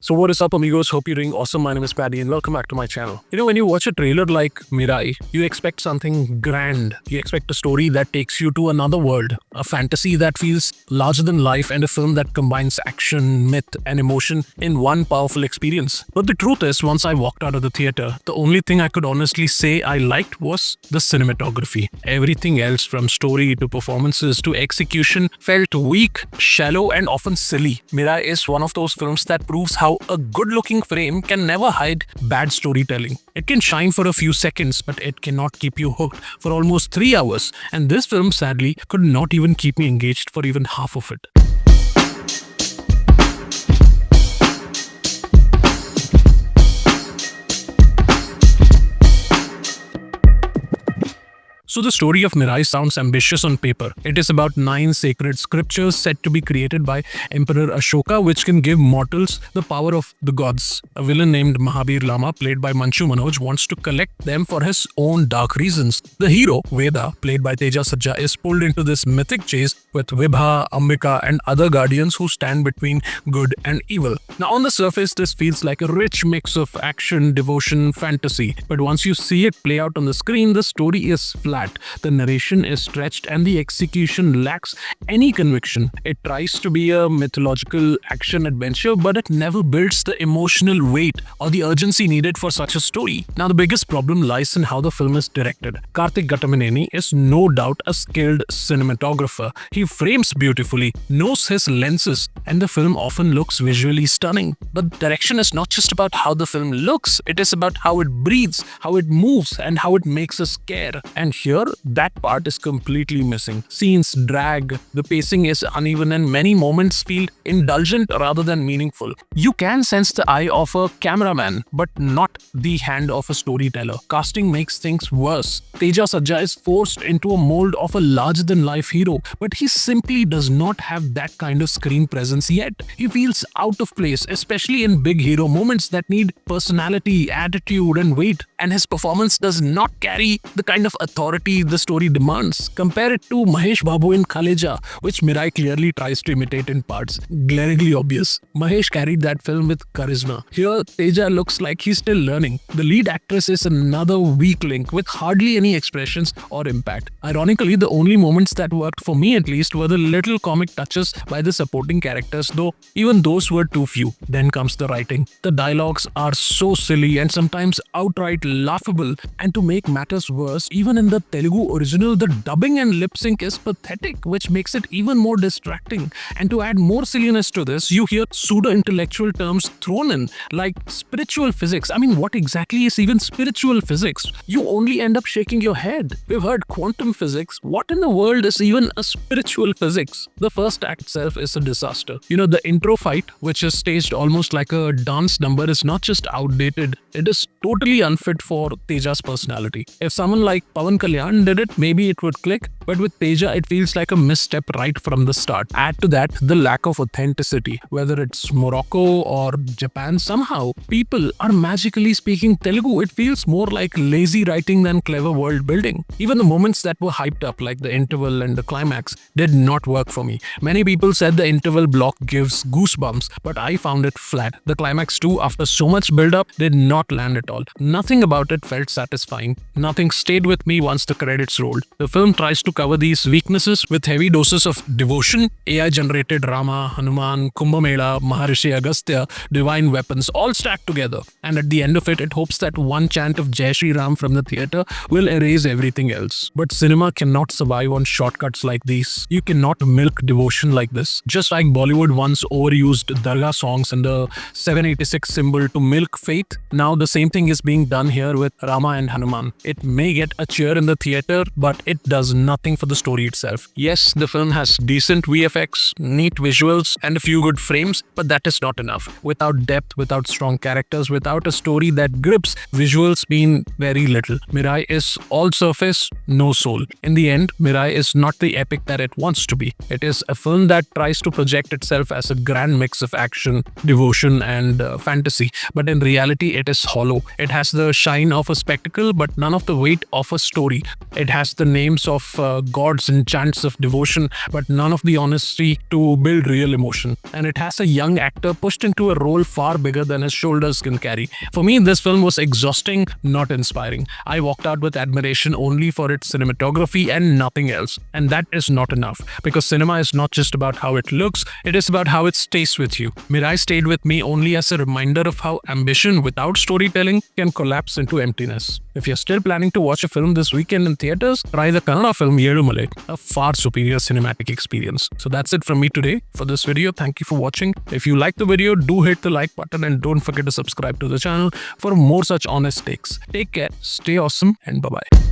So what is up, amigos? Hope you're doing awesome. My name is Paddy and welcome back to my channel. When you watch a trailer like Mirai, you expect something grand. You expect a story that takes you to another world, a fantasy that feels larger than life, and a film that combines action, myth, and emotion in one powerful experience. But the truth is, once I walked out of the theater, the only thing I could honestly say I liked was the cinematography. Everything else, from story to performances to execution, felt weak, shallow, and often silly. Mirai is one of those films that proves how a good-looking frame can never hide bad storytelling. It can shine for a few seconds, but it cannot keep you hooked for almost 3 hours. And this film, sadly, could not even keep me engaged for even half of it. So the story of Mirai sounds ambitious on paper. It is about 9 sacred scriptures said to be created by Emperor Ashoka, which can give mortals the power of the gods. A villain named Mahabir Lama, played by Manchu Manoj, wants to collect them for his own dark reasons. The hero, Veda, played by Teja Sajja, is pulled into this mythic chase with Vibha, Ambika, and other guardians who stand between good and evil. Now, on the surface, this feels like a rich mix of action, devotion, fantasy. But once you see it play out on the screen, the story is flat. The narration is stretched and the execution lacks any conviction. It tries to be a mythological action adventure, but it never builds the emotional weight or the urgency needed for such a story. Now, the biggest problem lies in how the film is directed. Karthik Gattamneni is no doubt a skilled cinematographer. He frames beautifully, knows his lenses, and the film often looks visually stunning. But direction is not just about how the film looks, it is about how it breathes, how it moves, and how it makes us care. And here, that part is completely missing. Scenes drag, the pacing is uneven, and many moments feel indulgent rather than meaningful. You can sense the eye of a cameraman, but not the hand of a storyteller. Casting makes things worse. Teja Sajja is forced into a mold of a larger-than-life hero, but he simply does not have that kind of screen presence yet. He feels out of place, especially in big hero moments that need personality, attitude, and weight. And his performance does not carry the kind of authority the story demands. Compare it to Mahesh Babu in Khaleja, which Mirai clearly tries to imitate in parts. Glaringly obvious. Mahesh carried that film with charisma. Here, Teja looks like he's still learning. The lead actress is another weak link with hardly any expressions or impact. Ironically, the only moments that worked for me at least were the little comic touches by the supporting characters, though even those were too few. Then comes the writing. The dialogues are so silly and sometimes outright laughable, and to make matters worse, even in the Telugu original, the dubbing and lip sync is pathetic, which makes it even more distracting. And to add more silliness to this, you hear pseudo-intellectual terms thrown in, like spiritual physics. I mean, what exactly is even spiritual physics? You only end up shaking your head. We've heard quantum physics. What in the world is even a spiritual physics? The first act itself is a disaster. The intro fight, which is staged almost like a dance number, is not just outdated, it is totally unfit for Teja's personality. If someone like Pawan Kalyan did it, maybe it would click, but with Teja, it feels like a misstep right from the start. Add to that the lack of authenticity. Whether it's Morocco or Japan, somehow people are magically speaking Telugu. It feels more like lazy writing than clever world building. Even the moments that were hyped up, like the interval and the climax, did not work for me. Many people said the interval block gives goosebumps, but I found it flat. The climax too, after so much build-up, did not land at all. Nothing about it felt satisfying. Nothing stayed with me once the credits rolled. The film tries to cover these weaknesses with heavy doses of devotion, AI-generated Rama, Hanuman, Kumbh Mela, Maharishi Agastya, divine weapons, all stacked together. And at the end of it, it hopes that one chant of Jai Shri Ram from the theater will erase everything else. But cinema cannot survive on shortcuts like these. You cannot milk devotion like this. Just like Bollywood once overused Dargah songs and the 786 symbol to milk faith, now the same thing is being done here with Rama and Hanuman. It may get a cheer in the theater, but it does nothing for the story itself. Yes, the film has decent VFX, neat visuals, and a few good frames, but that is not enough. Without depth, without strong characters, without a story that grips, visuals mean very little. Mirai is all surface, no soul. In the end, Mirai is not the epic that it wants to be. It is a film that tries to project itself as a grand mix of action, devotion, and fantasy, but in reality, it is hollow. It has the shine of a spectacle, but none of the weight of a story. It has the names of gods and chants of devotion, but none of the honesty to build real emotion. And it has a young actor pushed into a role far bigger than his shoulders can carry. For me, this film was exhausting, not inspiring. I walked out with admiration only for its cinematography and nothing else. And that is not enough, because cinema is not just about how it looks, it is about how it stays with you. Mirai stayed with me only as a reminder of how ambition without storytelling can collapse into emptiness. If you're still planning to watch a film this weekend in theaters, try the Kannada film Yedumale, a far superior cinematic experience. So that's it from me today for this video. Thank you for watching. If you like the video, do hit the like button and don't forget to subscribe to the channel for more such honest takes. Take care, stay awesome, and bye-bye.